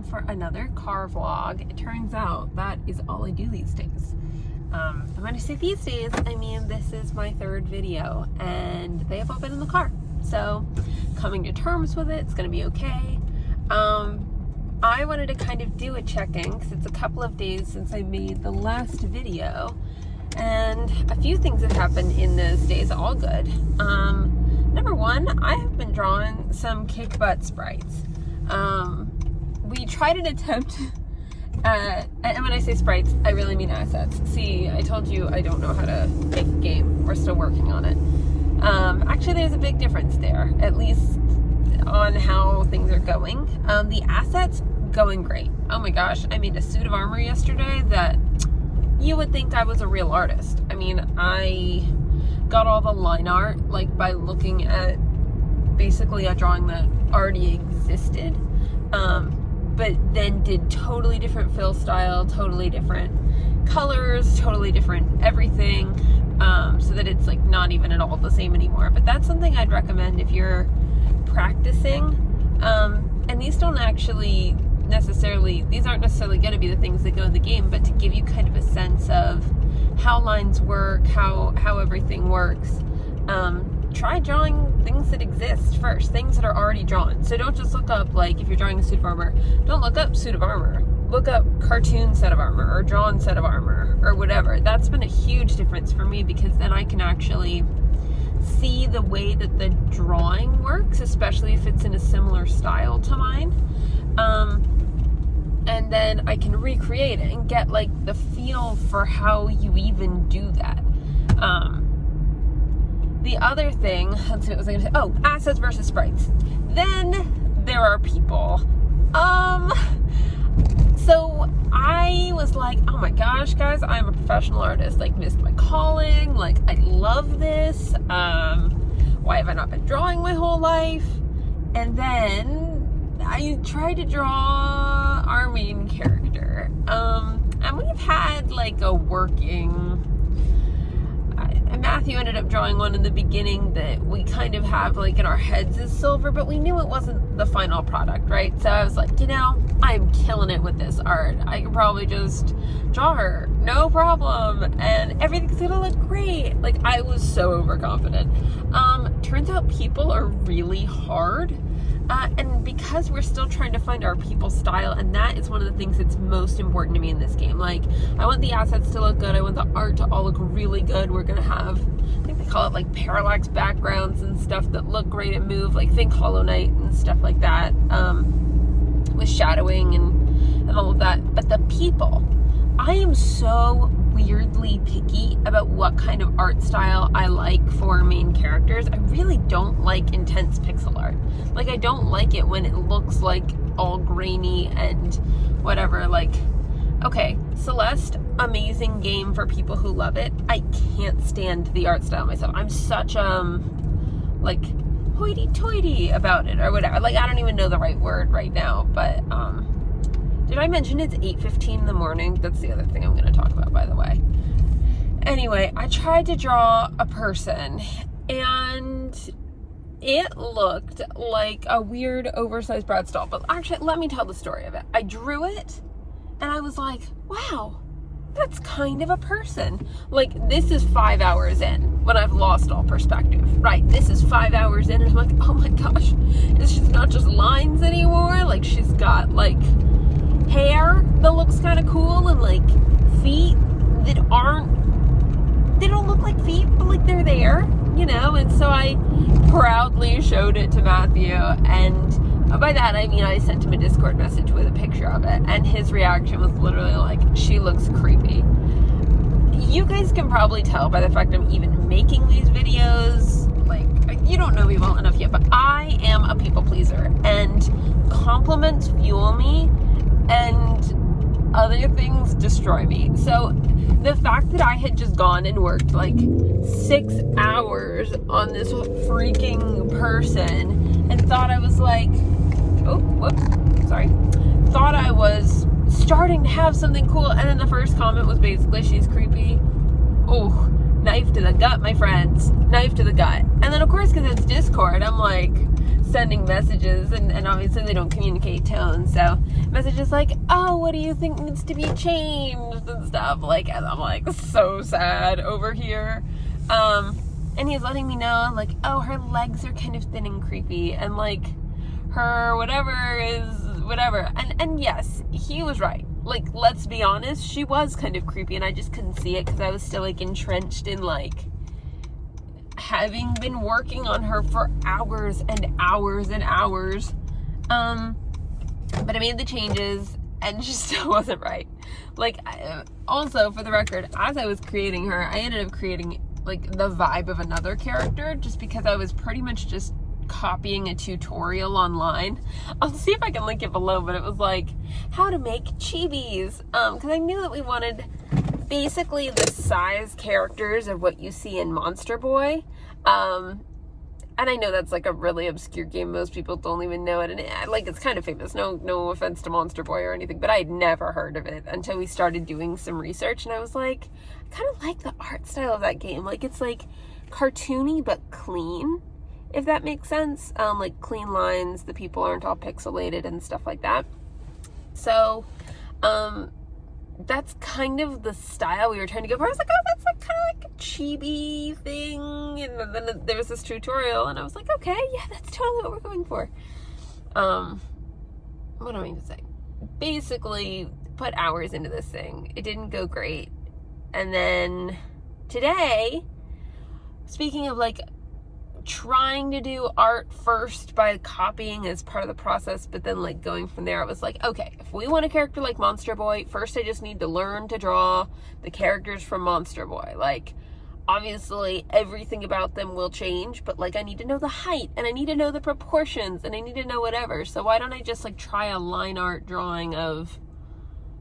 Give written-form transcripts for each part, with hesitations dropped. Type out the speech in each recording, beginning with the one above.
again for another car vlog. It turns out that is all I do these days. And when I say these days, I mean this is my third video and they have all been in the car. So coming to terms with it, it's gonna be okay. I wanted to kind of do a check-in because it's a couple of days since I made the last video and a few things have happened in those days, all good. Number one, I have been drawing some kick butt sprites. We tried an attempt and when I say sprites, I really mean assets. See, I told you I don't know how to make a game. We're still working on it. Actually, there's a big difference there, at least on how things are going. The assets, going great. Oh my gosh, I made a suit of armor yesterday that you would think I was a real artist. I mean, I got all the line art, like, by looking at basically a drawing that already existed. But then did totally different fill style, totally different colors, totally different everything, so that it's like not even at all the same anymore. But that's something I'd recommend if you're practicing. And these aren't necessarily going to be the things that go in the game, but to give you kind of a sense of how lines work, how everything works. Try drawing things that exist first, things that are already drawn. So don't just look up, like, if you're drawing a suit of armor, don't look up suit of armor. Look up cartoon set of armor or drawn set of armor or whatever. That's been a huge difference for me because then I can actually see the way that the drawing works, especially if it's in a similar style to mine. And then I can recreate it and get, like, the feel for how you even do that. The other thing, let's see, what was I gonna say? Oh, assets versus sprites. Then there are people. So I was like, oh my gosh, guys, I'm a professional artist. Like, missed my calling. Like, I love this. Why have I not been drawing my whole life? And then I tried to draw our main character. And we've had like a working, Matthew ended up drawing one in the beginning that we kind of have like in our heads as silver, but we knew it wasn't the final product, right? So I was like, you know, I'm killing it with this art. I can probably just draw her, no problem, and everything's gonna look great. Like, I was so overconfident. Turns out people are really hard. And because we're still trying to find our people style, and that is one of the things that's most important to me in this game. Like, I want the assets to look good. I want the art to all look really good. We're going to have, I think they call it like parallax backgrounds and stuff that look great and move. Like, think Hollow Knight and stuff like that, with shadowing and all of that. But the people, I am so weirdly picky about what kind of art style I like for main characters. I really don't like intense pixel art. Like, I don't like it when it looks like all grainy and whatever. Like, okay, Celeste, amazing game for people who love it. I can't stand the art style myself. I'm such like hoity-toity about it or whatever. Like, I don't even know the right word right now, but did I mention it's 8:15 in the morning? That's the other thing I'm going to talk about, by the way. Anyway, I tried to draw a person, and it looked like a weird, oversized Bratz doll. But actually, let me tell the story of it. I drew it, and I was like, wow, that's kind of a person. Like, this is 5 hours in when I've lost all perspective, right? This is 5 hours in, and I'm like, oh my gosh, it's just not just lines anymore. Like, she's got, like, hair that looks kind of cool and like feet that they don't look like feet, but like they're there, you know. And so I proudly showed it to Matthew, and by that I mean I sent him a Discord message with a picture of it, and his reaction was literally like, she looks creepy. You guys can probably tell by the fact I'm even making these videos. Like, you don't know me well enough yet, but I am a people pleaser, and compliments fuel me and other things destroy me. So the fact that I had just gone and worked like 6 hours on this freaking person and thought I was like, thought I was starting to have something cool, and then the first comment was basically, she's creepy. Oh, knife to the gut, my friends, knife to the gut. And then of course, because it's Discord, I'm like, sending messages, and obviously they don't communicate tone, so messages like, oh, what do you think needs to be changed and stuff, like, and I'm like so sad over here. And he's letting me know, like, oh, her legs are kind of thin and creepy, and like her whatever is whatever, and yes, he was right. Like, let's be honest, she was kind of creepy, and I just couldn't see it because I was still like entrenched in like having been working on her for hours and hours and hours. But I made the changes and she still wasn't right. Like, also for the record, as I was creating her, I ended up creating like the vibe of another character just because I was pretty much just copying a tutorial online. I'll see if I can link it below, but it was like how to make chibis, because I knew that we wanted basically the size characters of what you see in Monster Boy, and I know that's like a really obscure game, most people don't even know it, and it's kind of famous, no offense to Monster Boy or anything, but I'd never heard of it until we started doing some research, and I was like, I kind of like the art style of that game. Like, it's like cartoony but clean, if that makes sense. Like clean lines, the people aren't all pixelated and stuff like that. So, that's kind of the style we were trying to go for. I was like, oh, that's like kind of like a chibi thing. And then there was this tutorial, and I was like, okay, yeah, that's totally what we're going for. What do I mean to say? Basically, put hours into this thing. It didn't go great. And then today, speaking of like trying to do art first by copying as part of the process, but then like going from there, I was like, okay, if we want a character like Monster Boy, first I just need to learn to draw the characters from Monster Boy. Like, obviously everything about them will change, but like I need to know the height, and I need to know the proportions, and I need to know whatever. So why don't I just like try a line art drawing of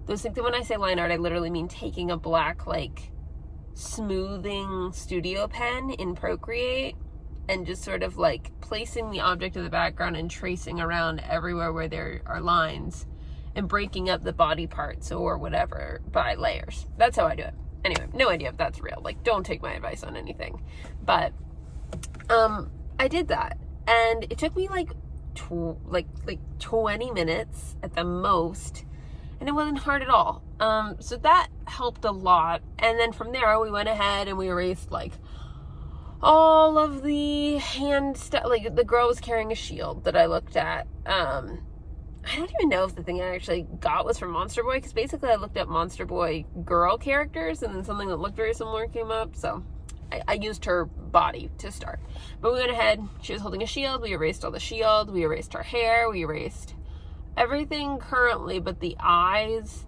those things? And when I say line art, I literally mean taking a black like smoothing studio pen in Procreate and just sort of like placing the object in the background and tracing around everywhere where there are lines and breaking up the body parts or whatever by layers. That's how I do it. Anyway, no idea if that's real. Like, don't take my advice on anything. But I did that, and it took me like 20 minutes at the most, and it wasn't hard at all. So that helped a lot. And then from there, we went ahead and we erased like all of the hand stuff. Like, the girl was carrying a shield that I looked at. I don't even know if the thing I actually got was from Monster Boy, because basically I looked up Monster Boy girl characters, and then something that looked very similar came up, so I used her body to start. But we went ahead, she was holding a shield, we erased all the shield, we erased her hair, we erased everything currently but the eyes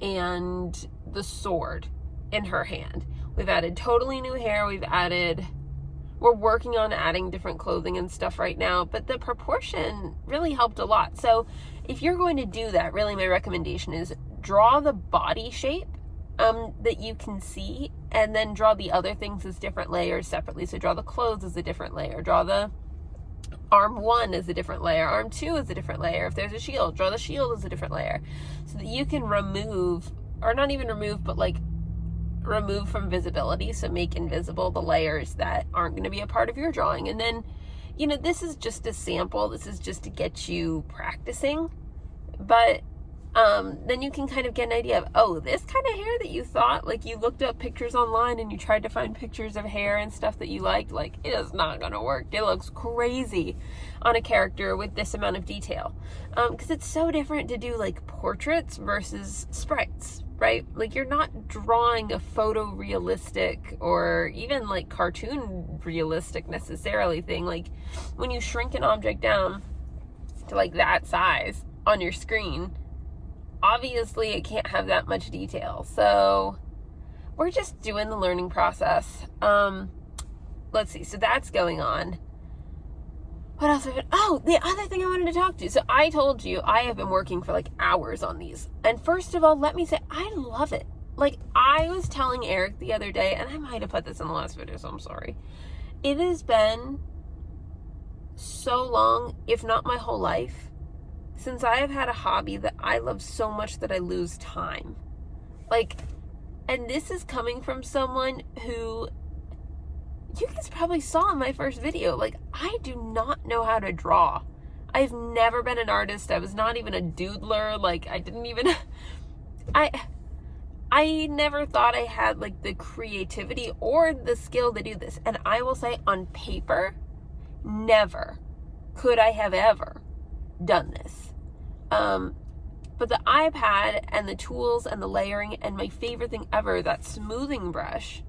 and the sword in her hand. We've added totally new hair, we're working on adding different clothing and stuff right now, but the proportion really helped a lot. So if you're going to do that, really my recommendation is draw the body shape that you can see, and then draw the other things as different layers separately. So draw the clothes as a different layer, draw the arm 1 as a different layer, arm 2 as a different layer. If there's a shield, draw the shield as a different layer, so that you can remove, or not even remove, but like remove from visibility, so make invisible the layers that aren't going to be a part of your drawing. And then, you know, this is just a sample, this is just to get you practicing, but then you can kind of get an idea of, oh, this kind of hair that you thought, like you looked up pictures online and you tried to find pictures of hair and stuff that you liked, like it is not gonna work. It looks crazy on a character with this amount of detail, because it's so different to do like portraits versus sprites, right? Like, you're not drawing a photorealistic or even like cartoon realistic necessarily thing. Like, when you shrink an object down to like that size on your screen, obviously it can't have that much detail. So we're just doing the learning process. Let's see, so that's going on. What else? Oh, the other thing I wanted to talk to you. So I told you I have been working for like hours on these. And first of all, let me say, I love it. Like, I was telling Eric the other day, and I might have put this in the last video, so I'm sorry. It has been so long, if not my whole life, since I have had a hobby that I love so much that I lose time. Like, and this is coming from someone who you guys probably saw in my first video, like, I do not know how to draw. I've never been an artist. I was not even a doodler. Like, I didn't even, I never thought I had like the creativity or the skill to do this. And I will say, on paper, never could I have ever done this. But the iPad and the tools and the layering, and my favorite thing ever, that smoothing brush,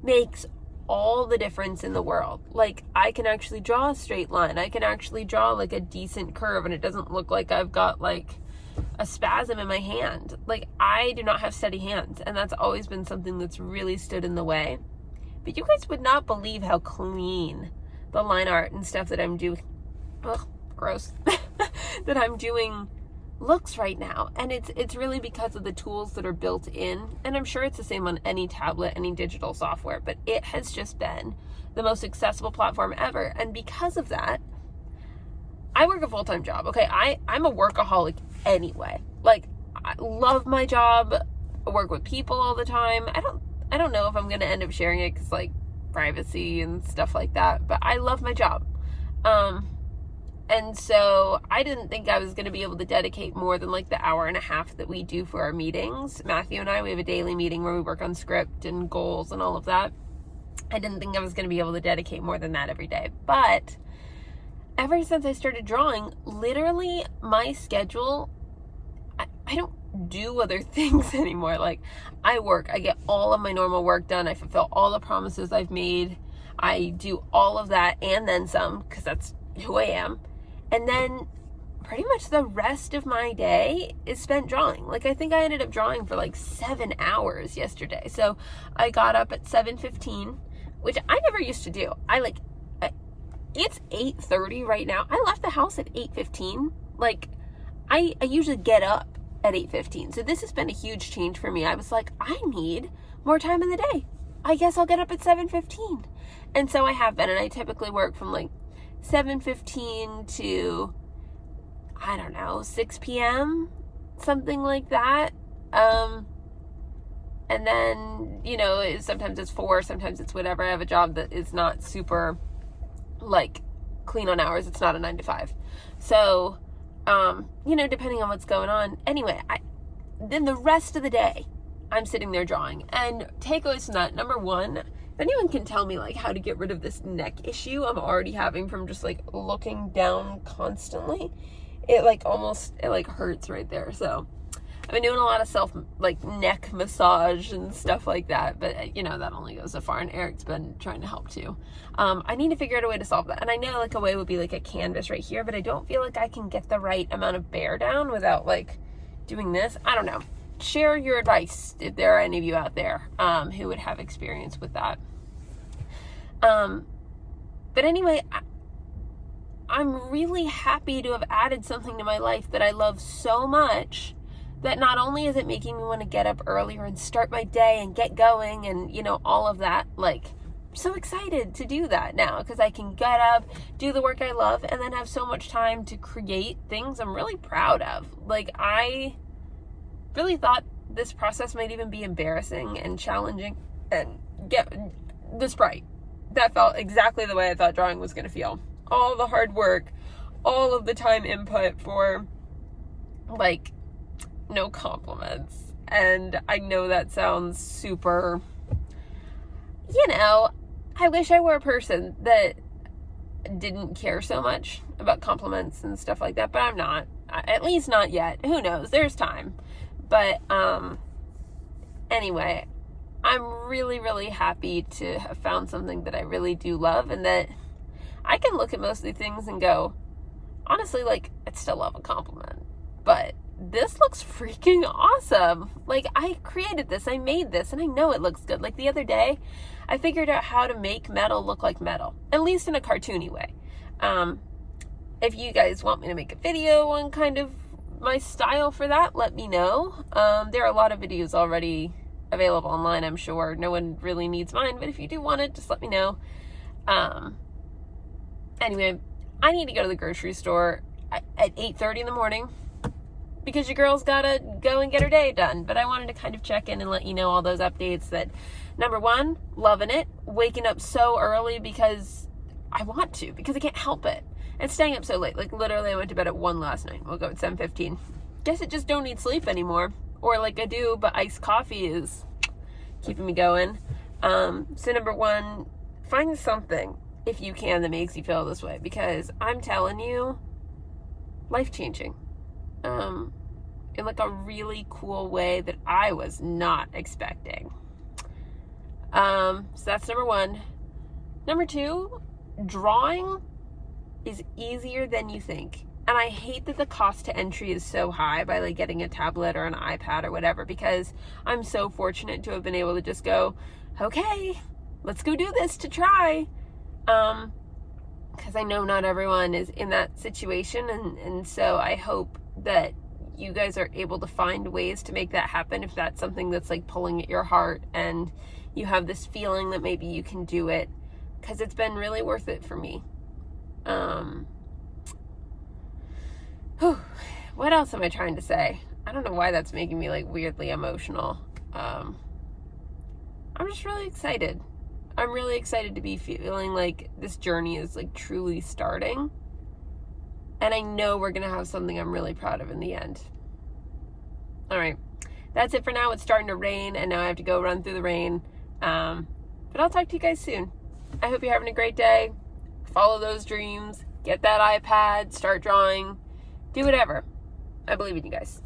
makes all the difference in the world. Like, I can actually draw a straight line. I can actually draw like a decent curve, and it doesn't look like I've got like a spasm in my hand. Like, I do not have steady hands, and that's always been something that's really stood in the way. But you guys would not believe how clean the line art and stuff that I'm doing, ugh, gross, that I'm doing looks right now. And it's really because of the tools that are built in, and I'm sure it's the same on any tablet, any digital software, but it has just been the most accessible platform ever. And because of that, I work a full-time job. Okay, I'm a workaholic anyway. Like, I love my job. I work with people all the time. I don't know if I'm gonna end up sharing it because, like, privacy and stuff like that, but I love my job. And so I didn't think I was going to be able to dedicate more than like the hour and a half that we do for our meetings. Matthew and I, we have a daily meeting where we work on script and goals and all of that. I didn't think I was going to be able to dedicate more than that every day. But ever since I started drawing, literally my schedule, I don't do other things anymore. Like, I work, I get all of my normal work done. I fulfill all the promises I've made. I do all of that and then some, because that's who I am. And then pretty much the rest of my day is spent drawing. Like, I think I ended up drawing for like 7 hours yesterday. So I got up at 7:15, which I never used to do. It's 8:30 right now. I left the house at 8:15. Like, I usually get up at 8:15. So this has been a huge change for me. I was like, I need more time in the day. I guess I'll get up at 7:15. And so I have been, and I typically work from like 7:15 to, I don't know, 6 p.m., something like that. And then, you know, sometimes it's 4, sometimes it's whatever. I have a job that is not super, like, clean on hours. It's not a 9 to 5. So, you know, depending on what's going on. Anyway, then the rest of the day, I'm sitting there drawing. And takeaways from that, number one, if anyone can tell me like how to get rid of this neck issue I'm already having from just like looking down constantly, it like hurts right there. So I've been doing a lot of neck massage and stuff like that, but you know, that only goes so far, and Eric's been trying to help too. I need to figure out a way to solve that. And I know like a way would be like a canvas right here, but I don't feel like I can get the right amount of bear down without like doing this. I don't know. Share your advice if there are any of you out there who would have experience with that. But anyway, I'm really happy to have added something to my life that I love so much, that not only is it making me want to get up earlier and start my day and get going and, you know, all of that, like, I'm so excited to do that now because I can get up, do the work I love, and then have so much time to create things I'm really proud of. Like, I really thought this process might even be embarrassing and challenging, and get the Sprite. That felt exactly the way I thought drawing was going to feel. All the hard work, all of the time input for, like, no compliments. And I know that sounds super, you know, I wish I were a person that didn't care so much about compliments and stuff like that, but I'm not. At least not yet. Who knows? There's time. But anyway, I'm really, really happy to have found something that I really do love, and that I can look at most of the things and go, honestly, like, I'd still love a compliment, but this looks freaking awesome. Like, I created this, I made this, and I know it looks good. Like, the other day, I figured out how to make metal look like metal, at least in a cartoony way. If you guys want me to make a video on kind of my style for that, let me know. There are a lot of videos already available online, I'm sure. No one really needs mine, but if you do want it, just let me know. Anyway, I need to go to the grocery store at 8:30 in the morning because your girl's gotta go and get her day done. But I wanted to kind of check in and let you know all those updates, that Number 1, loving it. Waking up so early because I want to, because I can't help it. And staying up so late. Like, literally, I went to bed at 1 last night. Woke up at 7:15. Guess I just don't need sleep anymore. Or, like, I do, but iced coffee is keeping me going. So number 1, find something, if you can, that makes you feel this way. Because I'm telling you, life-changing. In, like, a really cool way that I was not expecting. So that's number 1. Number 2, drawing is easier than you think. And I hate that the cost to entry is so high by, like, getting a tablet or an iPad or whatever, because I'm so fortunate to have been able to just go, okay, let's go do this to try. Because I know not everyone is in that situation, and so I hope that you guys are able to find ways to make that happen if that's something that's, like, pulling at your heart and you have this feeling that maybe you can do it, because it's been really worth it for me. What else am I trying to say? I don't know why that's making me, like, weirdly emotional. I'm just really excited. I'm really excited to be feeling like this journey is, like, truly starting. And I know we're going to have something I'm really proud of in the end. All right. That's it for now. It's starting to rain, and now I have to go run through the rain. But I'll talk to you guys soon. I hope you're having a great day. Follow those dreams. Get that iPad. Start drawing. Do whatever. I believe in you guys.